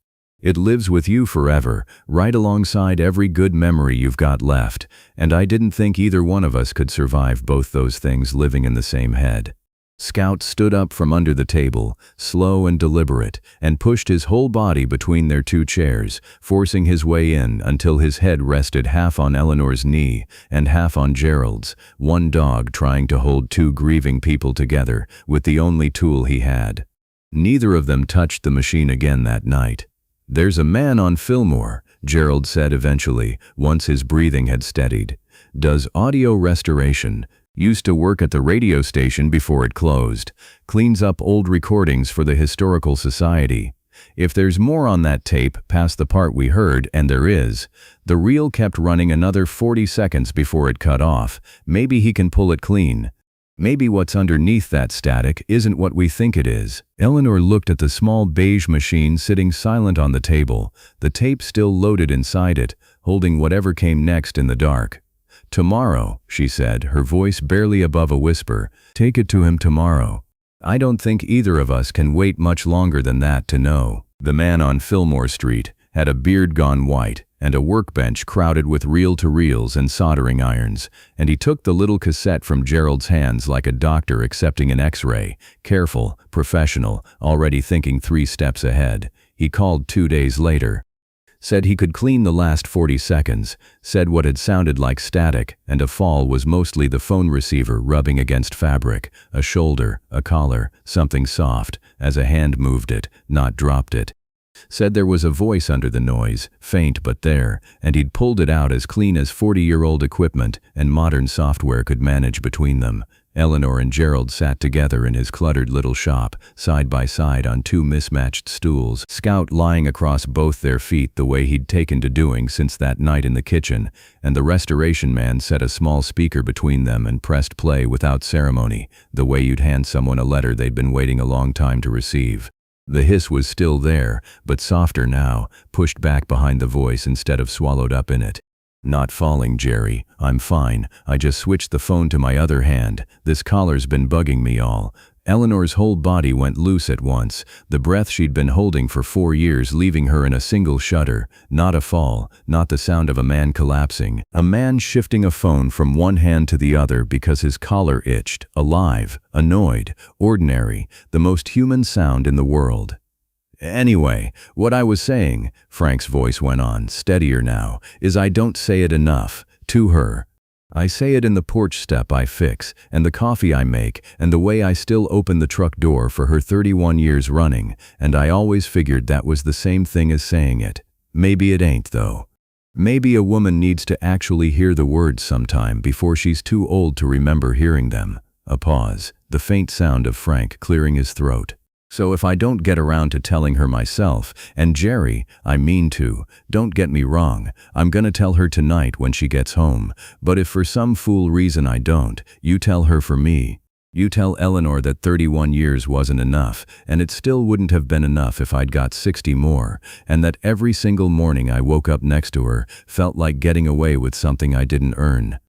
It lives with you forever, right alongside every good memory you've got left, and I didn't think either one of us could survive both those things living in the same head." Scout stood up from under the table, slow and deliberate, and pushed his whole body between their 2 chairs, forcing his way in until his head rested half on Eleanor's knee and half on Gerald's, one dog trying to hold 2 grieving people together with the only tool he had. Neither of them touched the machine again that night. "There's a man on Fillmore," Gerald said eventually, once his breathing had steadied. "Does audio restoration. Used to work at the radio station before it closed. Cleans up old recordings for the Historical Society. If there's more on that tape past the part we heard, and there is, the reel kept running another 40 seconds before it cut off. Maybe he can pull it clean. Maybe what's underneath that static isn't what we think it is." Eleanor looked at the small beige machine sitting silent on the table, the tape still loaded inside it, holding whatever came next in the dark. "Tomorrow," she said, her voice barely above a whisper. "Take it to him tomorrow. I don't think either of us can wait much longer than that to know." The man on Fillmore Street had a beard gone white and a workbench crowded with reel-to-reels and soldering irons, and he took the little cassette from Gerald's hands like a doctor accepting an X-ray, careful, professional, already thinking 3 steps ahead. He called 2 days later. Said he could clean the last 40 seconds, said what had sounded like static and a fall was mostly the phone receiver rubbing against fabric, a shoulder, a collar, something soft, as a hand moved it, not dropped it. Said there was a voice under the noise, faint but there, and he'd pulled it out as clean as 40-year-old equipment and modern software could manage between them. Eleanor and Gerald sat together in his cluttered little shop, side by side on 2 mismatched stools, Scout lying across both their feet the way he'd taken to doing since that night in the kitchen, and the restoration man set a small speaker between them and pressed play without ceremony, the way you'd hand someone a letter they'd been waiting a long time to receive. The hiss was still there, but softer now, pushed back behind the voice instead of swallowed up in it. "Not falling, Jerry. I'm fine. I just switched the phone to my other hand. This collar's been bugging me all." Eleanor's whole body went loose at once, the breath she'd been holding for 4 years leaving her in a single shudder. Not a fall, not the sound of a man collapsing. A man shifting a phone from one hand to the other because his collar itched, alive, annoyed, ordinary, the most human sound in the world. Anyway, what I was saying, Frank's voice went on, steadier now, is I don't say it enough. To her. I say it in the porch step I fix, and the coffee I make, and the way I still open the truck door for her 31 years running, and I always figured that was the same thing as saying it. Maybe it ain't, though. Maybe a woman needs to actually hear the words sometime before she's too old to remember hearing them. A pause, the faint sound of Frank clearing his throat. So if I don't get around to telling her myself, and Jerry, I mean to, don't get me wrong, I'm gonna tell her tonight when she gets home, but if for some fool reason I don't, you tell her for me. You tell Eleanor that 31 years wasn't enough, and it still wouldn't have been enough if I'd got 60 more, and that every single morning I woke up next to her felt like getting away with something I didn't earn.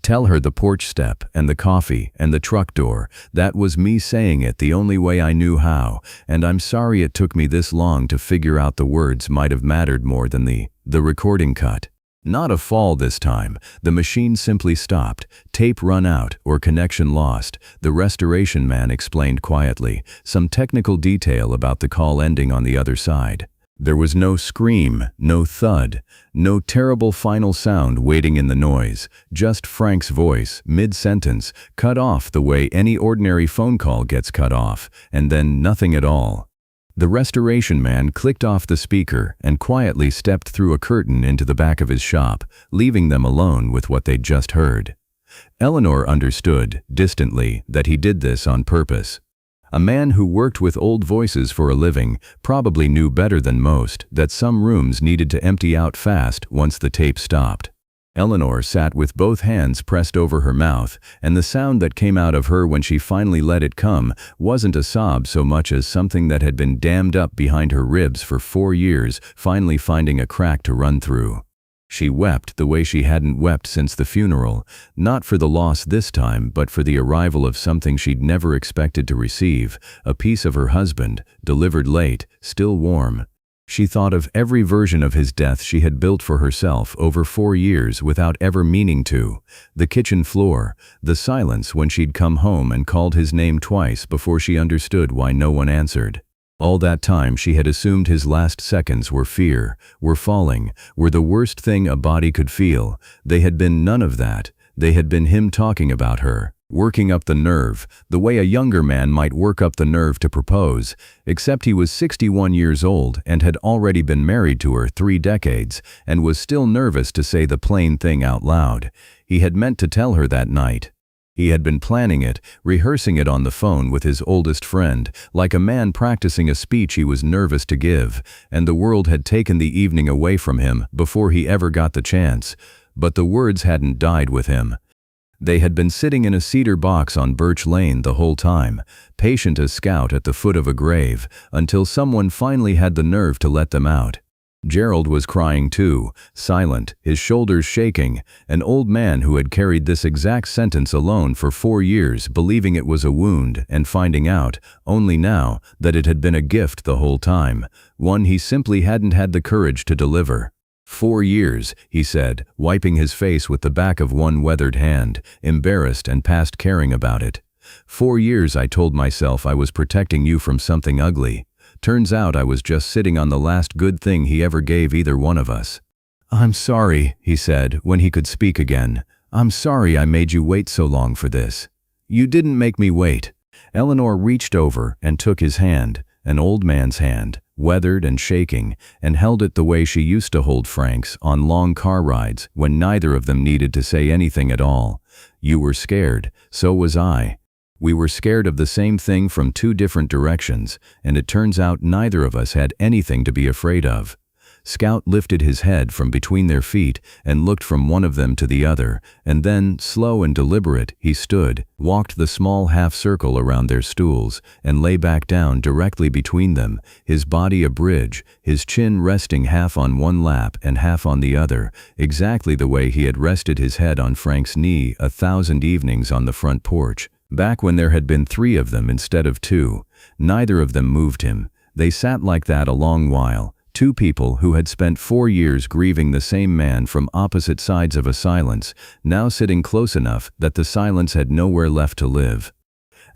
Tell her the porch step, and the coffee, and the truck door, that was me saying it the only way I knew how, and I'm sorry it took me this long to figure out the words might have mattered more than the recording cut. Not a fall this time. The machine simply stopped, tape run out, or connection lost, the restoration man explained quietly, some technical detail about the call ending on the other side. There was no scream, no thud, no terrible final sound waiting in the noise, just Frank's voice, mid-sentence, cut off the way any ordinary phone call gets cut off, and then nothing at all. The restoration man clicked off the speaker and quietly stepped through a curtain into the back of his shop, leaving them alone with what they'd just heard. Eleanor understood, distantly, that he did this on purpose. A man who worked with old voices for a living probably knew better than most that some rooms needed to empty out fast once the tape stopped. Eleanor sat with both hands pressed over her mouth, and the sound that came out of her when she finally let it come wasn't a sob so much as something that had been dammed up behind her ribs for 4 years, finally finding a crack to run through. She wept the way she hadn't wept since the funeral, not for the loss this time, but for the arrival of something she'd never expected to receive, a piece of her husband, delivered late, still warm. She thought of every version of his death she had built for herself over 4 years without ever meaning to. The kitchen floor, the silence when she'd come home and called his name twice before she understood why no one answered. All that time she had assumed his last seconds were fear, were falling, were the worst thing a body could feel. They had been none of that. They had been him talking about her, working up the nerve, the way a younger man might work up the nerve to propose, except he was 61 years old and had already been married to her 3 decades, and was still nervous to say the plain thing out loud. He had meant to tell her that night. He had been planning it, rehearsing it on the phone with his oldest friend, like a man practicing a speech he was nervous to give, and the world had taken the evening away from him before he ever got the chance. But the words hadn't died with him. They had been sitting in a cedar box on Birch Lane the whole time, patient as Scout at the foot of a grave, until someone finally had the nerve to let them out. Gerald was crying too, silent, his shoulders shaking, an old man who had carried this exact sentence alone for 4 years, believing it was a wound and finding out, only now, that it had been a gift the whole time, one he simply hadn't had the courage to deliver. 4 years, he said, wiping his face with the back of one weathered hand, embarrassed and past caring about it. 4 years I told myself I was protecting you from something ugly. Turns out I was just sitting on the last good thing he ever gave either one of us. "I'm sorry," he said, when he could speak again. "I'm sorry I made you wait so long for this." "You didn't make me wait." Eleanor reached over and took his hand, an old man's hand, weathered and shaking, and held it the way she used to hold Frank's on long car rides when neither of them needed to say anything at all. "You were scared, so was I. We were scared of the same thing from 2 different directions, and it turns out neither of us had anything to be afraid of." Scout lifted his head from between their feet and looked from one of them to the other, and then, slow and deliberate, he stood, walked the small half-circle around their stools, and lay back down directly between them, his body a bridge, his chin resting half on one lap and half on the other, exactly the way he had rested his head on Frank's knee 1,000 evenings on the front porch. Back when there had been 3 of them instead of 2, neither of them moved him. They sat like that a long while, 2 people who had spent 4 years grieving the same man from opposite sides of a silence, now sitting close enough that the silence had nowhere left to live.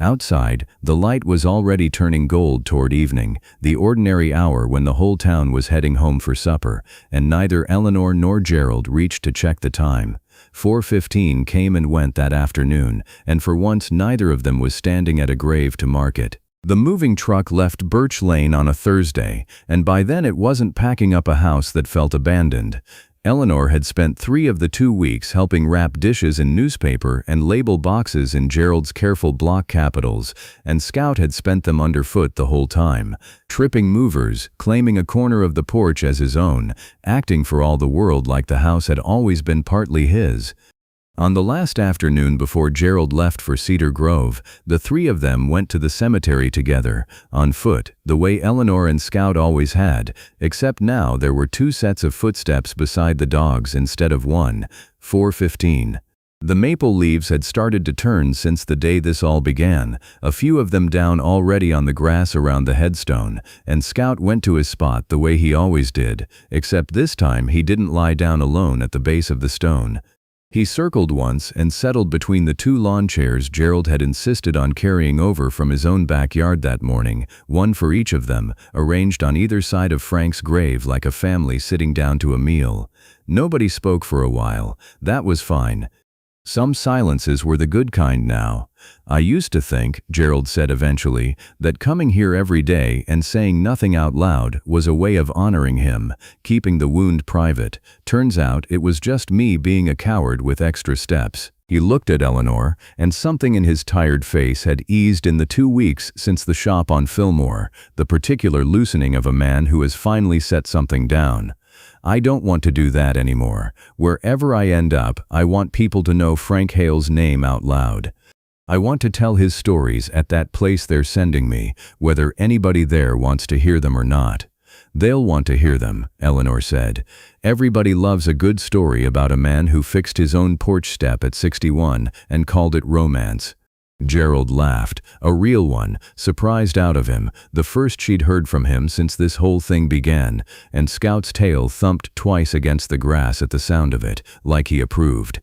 Outside, the light was already turning gold toward evening, the ordinary hour when the whole town was heading home for supper, and neither Eleanor nor Gerald reached to check the time. 4:15 came and went that afternoon, and for once neither of them was standing at a grave to mark it. The moving truck left Birch Lane on a Thursday, and by then it wasn't packing up a house that felt abandoned. Eleanor had spent 3 of the 2 weeks helping wrap dishes in newspaper and label boxes in Gerald's careful block capitals, and Scout had spent them underfoot the whole time, tripping movers, claiming a corner of the porch as his own, acting for all the world like the house had always been partly his. On the last afternoon before Gerald left for Cedar Grove, the 3 of them went to the cemetery together, on foot, the way Eleanor and Scout always had, except now there were 2 sets of footsteps beside the dogs instead of 1. 4:15. The maple leaves had started to turn since the day this all began, a few of them down already on the grass around the headstone, and Scout went to his spot the way he always did, except this time he didn't lie down alone at the base of the stone. He circled once and settled between the 2 lawn chairs Gerald had insisted on carrying over from his own backyard that morning, one for each of them, arranged on either side of Frank's grave like a family sitting down to a meal. Nobody spoke for a while. That was fine. Some silences were the good kind now. "I used to think," Gerald said eventually, "that coming here every day and saying nothing out loud was a way of honoring him, keeping the wound private. Turns out it was just me being a coward with extra steps." He looked at Eleanor, and something in his tired face had eased in the 2 weeks since the shop on Fillmore, the particular loosening of a man who has finally set something down. "I don't want to do that anymore. Wherever I end up, I want people to know Frank Hale's name out loud. I want to tell his stories at that place they're sending me, whether anybody there wants to hear them or not." "They'll want to hear them," Eleanor said. "Everybody loves a good story about a man who fixed his own porch step at 61 and called it romance." Gerald laughed, a real one, surprised out of him, the first she'd heard from him since this whole thing began, and Scout's tail thumped twice against the grass at the sound of it, like he approved.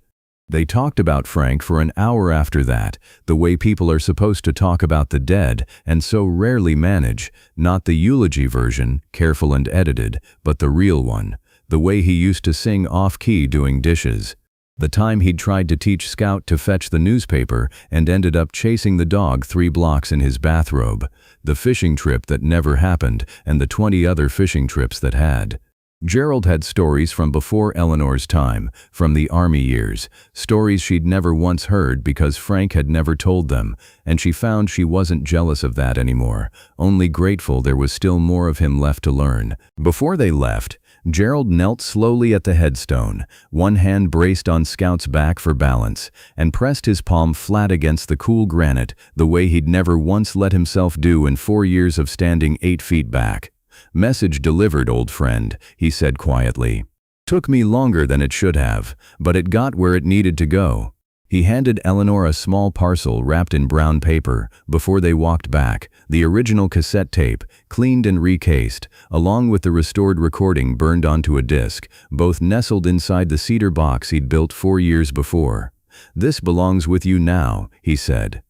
They talked about Frank for an hour after that, the way people are supposed to talk about the dead and so rarely manage, not the eulogy version, careful and edited, but the real one, the way he used to sing off-key doing dishes. The time he'd tried to teach Scout to fetch the newspaper and ended up chasing the dog 3 blocks in his bathrobe, the fishing trip that never happened, and the 20 other fishing trips that had. Gerald had stories from before Eleanor's time, from the army years, stories she'd never once heard because Frank had never told them, and she found she wasn't jealous of that anymore, only grateful there was still more of him left to learn. Before they left, Gerald knelt slowly at the headstone, one hand braced on Scout's back for balance, and pressed his palm flat against the cool granite the way he'd never once let himself do in 4 years of standing 8 feet back. "Message delivered, old friend," he said quietly. "Took me longer than it should have, but it got where it needed to go." He handed Eleanor a small parcel wrapped in brown paper before they walked back, the original cassette tape, cleaned and recased, along with the restored recording burned onto a disc, both nestled inside the cedar box he'd built 4 years before. "This belongs with you now," he said.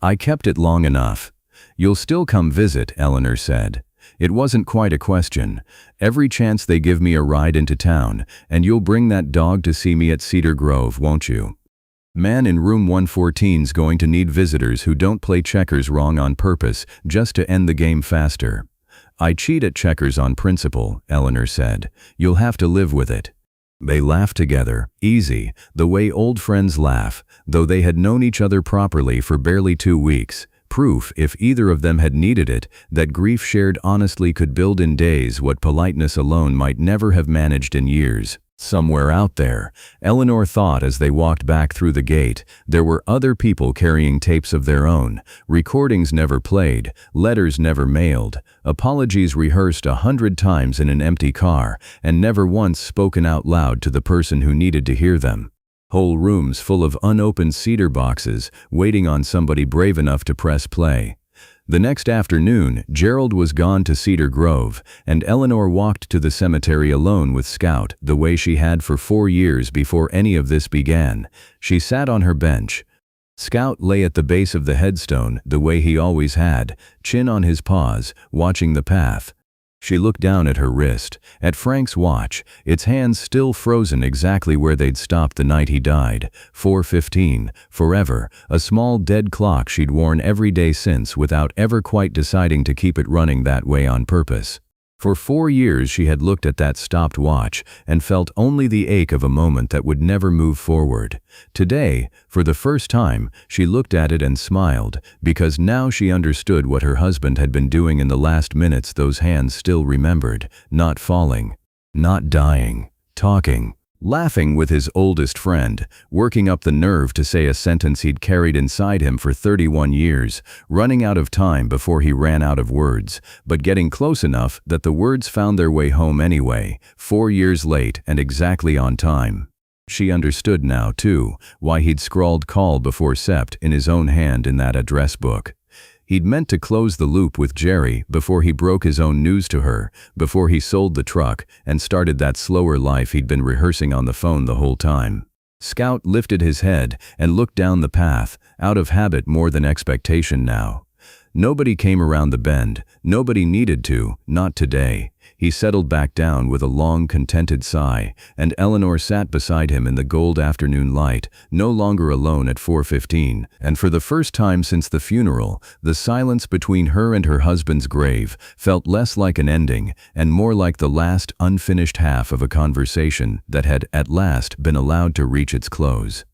"I kept it long enough." "You'll still come visit," Eleanor said. It wasn't quite a question. "Every chance they give me a ride into town, and you'll bring that dog to see me at Cedar Grove, won't you? Man in room 114's going to need visitors who don't play checkers wrong on purpose just to end the game faster." "I cheat at checkers on principle," Eleanor said. "You'll have to live with it." They laughed together, easy, the way old friends laugh, though they had known each other properly for barely 2 weeks. Proof, if either of them had needed it, that grief shared honestly could build in days what politeness alone might never have managed in years. Somewhere out there, Eleanor thought as they walked back through the gate, there were other people carrying tapes of their own, recordings never played, letters never mailed, apologies rehearsed 100 times in an empty car, and never once spoken out loud to the person who needed to hear them. Whole rooms full of unopened cedar boxes, waiting on somebody brave enough to press play. The next afternoon, Gerald was gone to Cedar Grove, and Eleanor walked to the cemetery alone with Scout, the way she had for 4 years before any of this began. She sat on her bench. Scout lay at the base of the headstone the way he always had, chin on his paws, watching the path. She looked down at her wrist, at Frank's watch, its hands still frozen exactly where they'd stopped the night he died, 4:15, forever, a small dead clock she'd worn every day since without ever quite deciding to keep it running that way on purpose. For 4 years she had looked at that stopped watch and felt only the ache of a moment that would never move forward. Today, for the first time, she looked at it and smiled, because now she understood what her husband had been doing in the last minutes those hands still remembered, not falling, not dying, talking, laughing with his oldest friend, working up the nerve to say a sentence he'd carried inside him for 31 years, running out of time before he ran out of words, but getting close enough that the words found their way home anyway, 4 years late and exactly on time. She understood now, too, why he'd scrawled "call" before sept in his own hand in that address book. He'd meant to close the loop with Jerry before he broke his own news to her, before he sold the truck and started that slower life he'd been rehearsing on the phone the whole time. Scout lifted his head and looked down the path, out of habit more than expectation now. Nobody came around the bend, nobody needed to, not today. He settled back down with a long, contented sigh, and Eleanor sat beside him in the gold afternoon light, no longer alone at 4:15, and for the first time since the funeral, the silence between her and her husband's grave felt less like an ending and more like the last unfinished half of a conversation that had at last been allowed to reach its close.